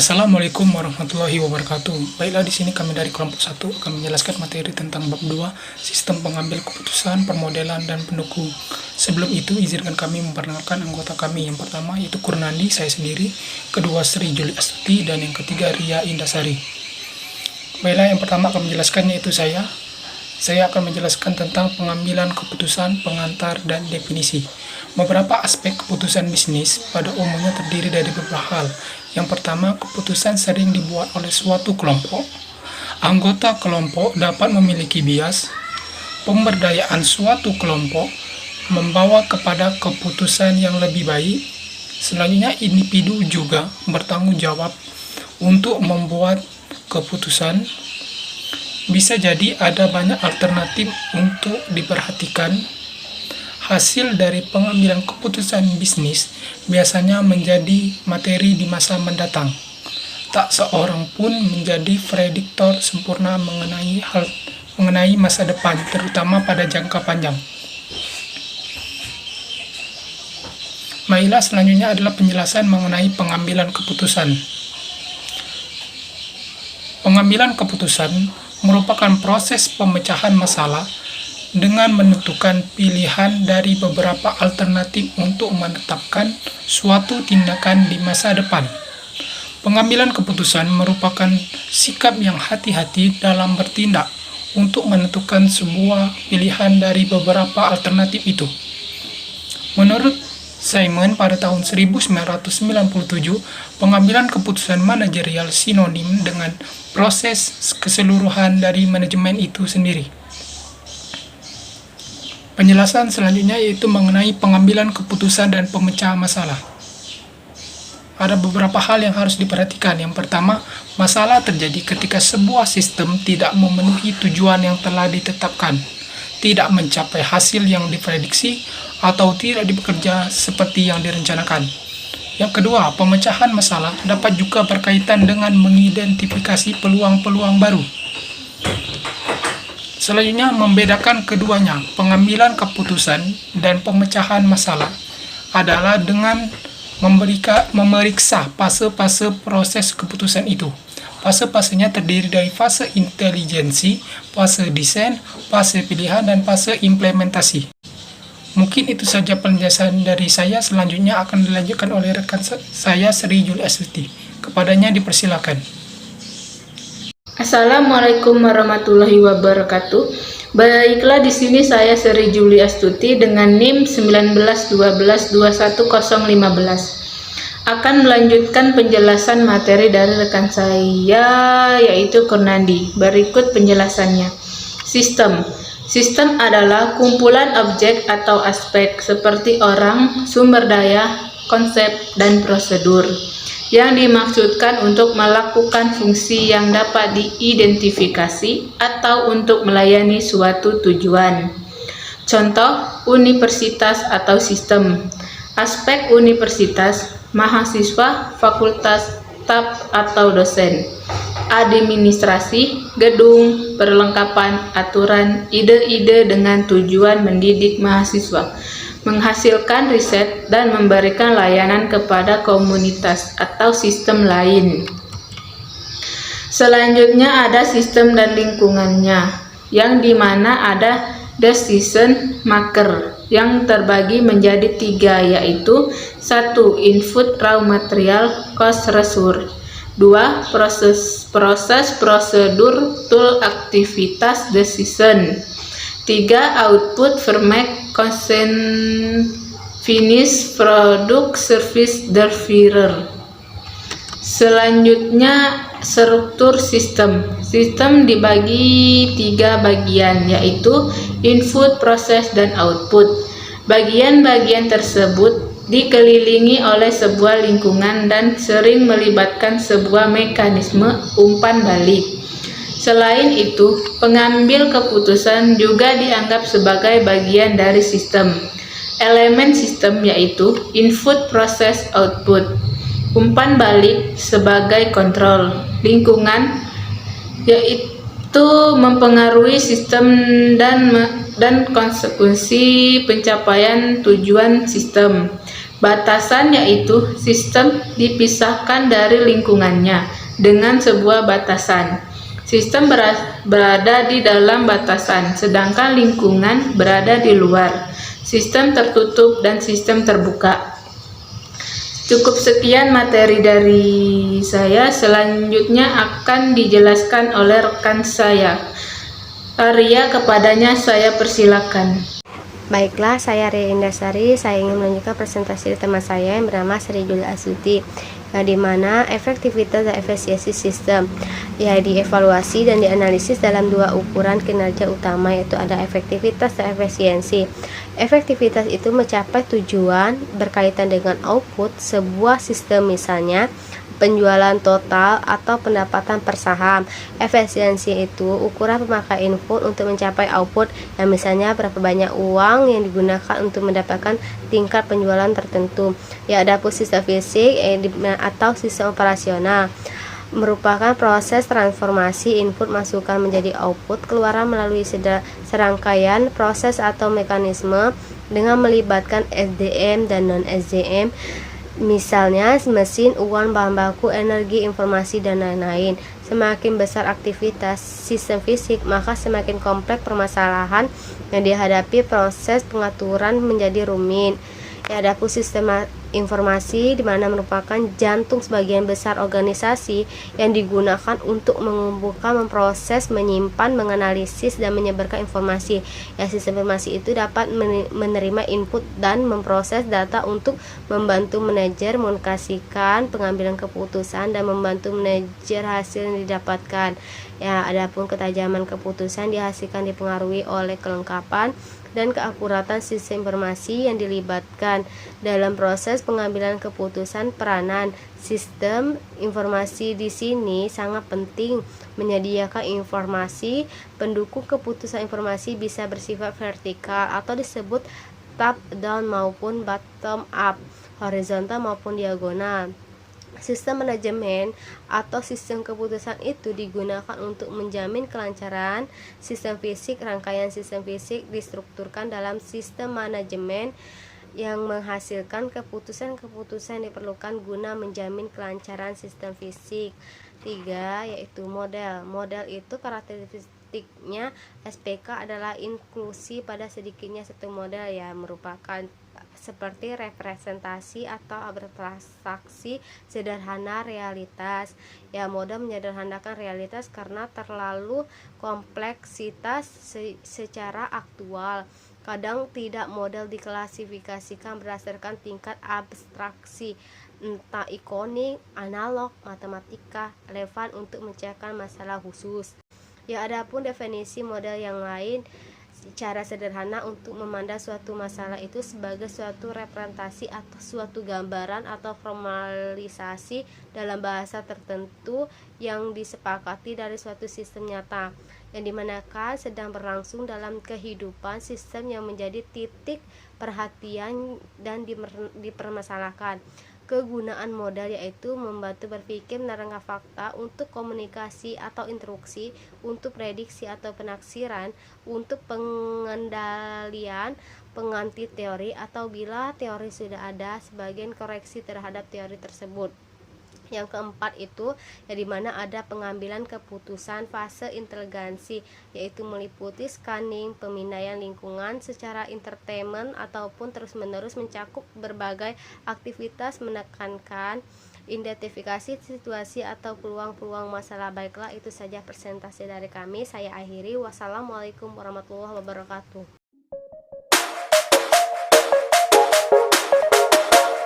Assalamualaikum warahmatullahi wabarakatuh. Baiklah, di sini kami dari kelompok 1 akan menjelaskan materi tentang bab 2, sistem pengambil keputusan, permodelan, dan pendukung. Sebelum itu, izinkan kami memperkenalkan anggota kami. Yang pertama yaitu Kurnandi, saya sendiri, kedua Sri Juli Astuti, dan yang ketiga Ria Indasari. Baiklah, yang pertama akan menjelaskannya yaitu saya. Saya akan menjelaskan tentang pengambilan keputusan, pengantar, dan definisi. Beberapa aspek keputusan bisnis pada umumnya terdiri dari beberapa hal. Yang pertama, keputusan sering dibuat oleh suatu kelompok. Anggota kelompok dapat memiliki bias. Pemberdayaan suatu kelompok membawa kepada keputusan yang lebih baik. Selanjutnya, individu juga bertanggung jawab untuk membuat keputusan. Bisa jadi ada banyak alternatif untuk diperhatikan. Hasil dari pengambilan keputusan bisnis biasanya menjadi materi di masa mendatang. Tak seorang pun menjadi prediktor sempurna mengenai masa depan, terutama pada jangka panjang. Baiklah, selanjutnya adalah penjelasan mengenai pengambilan keputusan. Pengambilan keputusan merupakan proses pemecahan masalah dengan menentukan pilihan dari beberapa alternatif untuk menetapkan suatu tindakan di masa depan. Pengambilan keputusan merupakan sikap yang hati-hati dalam bertindak untuk menentukan sebuah pilihan dari beberapa alternatif itu. Menurut Simon pada tahun 1997, pengambilan keputusan manajerial sinonim dengan proses keseluruhan dari manajemen itu sendiri. Penjelasan selanjutnya yaitu mengenai pengambilan keputusan dan pemecahan masalah. Ada beberapa hal yang harus diperhatikan. Yang pertama, masalah terjadi ketika sebuah sistem tidak memenuhi tujuan yang telah ditetapkan, tidak mencapai hasil yang diprediksi, atau tidak bekerja seperti yang direncanakan. Yang kedua, pemecahan masalah dapat juga berkaitan dengan mengidentifikasi peluang-peluang baru. Selanjutnya, membedakan keduanya, pengambilan keputusan dan pemecahan masalah adalah dengan memeriksa fase-fase proses keputusan itu. Fase-fasenya terdiri dari fase intelijensi, fase desain, fase pilihan, dan fase implementasi. Mungkin itu saja penjelasan dari saya. Selanjutnya akan dilanjutkan oleh rekan saya, Sri Juli Astuti. Kepadanya dipersilakan. Assalamualaikum warahmatullahi wabarakatuh. Baiklah, di sini saya Sri Juli Astuti dengan NIM 1912211015 akan melanjutkan penjelasan materi dari rekan saya yaitu Kurnandi. Berikut penjelasannya. Sistem adalah kumpulan objek atau aspek seperti orang, sumber daya, konsep, dan prosedur yang dimaksudkan untuk melakukan fungsi yang dapat diidentifikasi atau untuk melayani suatu tujuan. Contoh, universitas atau sistem. Aspek universitas, mahasiswa, fakultas, staf atau dosen. Administrasi, gedung, perlengkapan, aturan, ide-ide dengan tujuan mendidik mahasiswa, menghasilkan riset, dan memberikan layanan kepada komunitas atau sistem lain. Selanjutnya ada sistem dan lingkungannya, yang dimana ada decision maker yang terbagi menjadi 3, yaitu 1. Input raw material cost resource, 2. Proses prosedur tool aktivitas decision, 3. Output vermek consent finish product service deliverer. Selanjutnya struktur sistem. Sistem dibagi 3 bagian, yaitu input, proses, dan output. Bagian-bagian tersebut dikelilingi oleh sebuah lingkungan dan sering melibatkan sebuah mekanisme umpan balik. Selain itu, pengambil keputusan juga dianggap sebagai bagian dari sistem. Elemen sistem yaitu input, proses, output. Umpan balik sebagai kontrol. Lingkungan yaitu mempengaruhi sistem dan konsekuensi pencapaian tujuan sistem. Batasan yaitu sistem dipisahkan dari lingkungannya dengan sebuah batasan. Sistem berada di dalam batasan, sedangkan lingkungan berada di luar. Sistem tertutup dan sistem terbuka. Cukup sekian materi dari saya, selanjutnya akan dijelaskan oleh rekan saya. Arya, kepadanya saya persilakan. Baiklah, saya Ria Indasari. Saya ingin melanjutkan presentasi dari teman saya yang bernama Sri Julia Astuti, yang dimana efektivitas dan efisiensi sistem ya dievaluasi dan dianalisis dalam dua ukuran kinerja utama, yaitu ada efektivitas dan efisiensi. Efektivitas itu mencapai tujuan berkaitan dengan output sebuah sistem, misalnya penjualan total atau pendapatan per saham. Efisiensi itu ukuran pemakai input untuk mencapai output, yang misalnya berapa banyak uang yang digunakan untuk mendapatkan tingkat penjualan tertentu. Ya, adapun sistem fisik atau sistem operasional merupakan proses transformasi input masukan menjadi output keluaran melalui serangkaian proses atau mekanisme dengan melibatkan SDM dan non-SDM, misalnya mesin, uang, bahan baku, energi, informasi, dan lain-lain. Semakin besar aktivitas sistem fisik, maka semakin kompleks permasalahan yang dihadapi, proses pengaturan menjadi rumit. Ya, adapun sistem informasi di mana merupakan jantung sebagian besar organisasi yang digunakan untuk mengumpulkan, memproses, menyimpan, menganalisis, dan menyebarkan informasi. Ya, sistem informasi itu dapat menerima input dan memproses data untuk membantu manajer mengkomunikasikan pengambilan keputusan dan membantu manajer hasil yang didapatkan. Ya, adapun ketajaman keputusan dihasilkan dipengaruhi oleh kelengkapan dan keakuratan sistem informasi yang dilibatkan dalam proses pengambilan keputusan. Peranan sistem informasi di sini sangat penting, menyediakan informasi pendukung keputusan. Informasi bisa bersifat vertikal atau disebut top down maupun bottom up, horizontal maupun diagonal. Sistem manajemen atau sistem keputusan itu digunakan untuk menjamin kelancaran sistem fisik. Rangkaian sistem fisik distrukturkan dalam sistem manajemen yang menghasilkan keputusan-keputusan yang diperlukan guna menjamin kelancaran sistem fisik. 3. Yaitu model. Model itu karakteristiknya SPK adalah inklusi pada sedikitnya satu model, ya merupakan seperti representasi atau abstraksi sederhana realitas. Ya, model menyederhanakan realitas karena terlalu kompleksitas secara aktual. Kadang tidak model diklasifikasikan berdasarkan tingkat abstraksi, entah ikonik, analog, matematika, relevan untuk memecahkan masalah khusus. Ya, adapun definisi model yang lain, cara sederhana untuk memandang suatu masalah itu sebagai suatu representasi atau suatu gambaran atau formalisasi dalam bahasa tertentu yang disepakati dari suatu sistem nyata yang dimanakan sedang berlangsung dalam kehidupan sistem yang menjadi titik perhatian dan dipermasalahkan. Kegunaan modal yaitu membantu berpikir, menerangkan fakta, untuk komunikasi atau instruksi, untuk prediksi atau penaksiran, untuk pengendalian pengganti teori, atau bila teori sudah ada sebagian koreksi terhadap teori tersebut. Yang keempat itu ya dimana ada pengambilan keputusan fase inteligensi, yaitu meliputi scanning, pemindaian lingkungan secara entertainment ataupun terus-menerus mencakup berbagai aktivitas, menekankan identifikasi situasi atau peluang-peluang masalah. Baiklah, itu saja presentasi dari kami. Saya akhiri. Wassalamualaikum warahmatullahi wabarakatuh.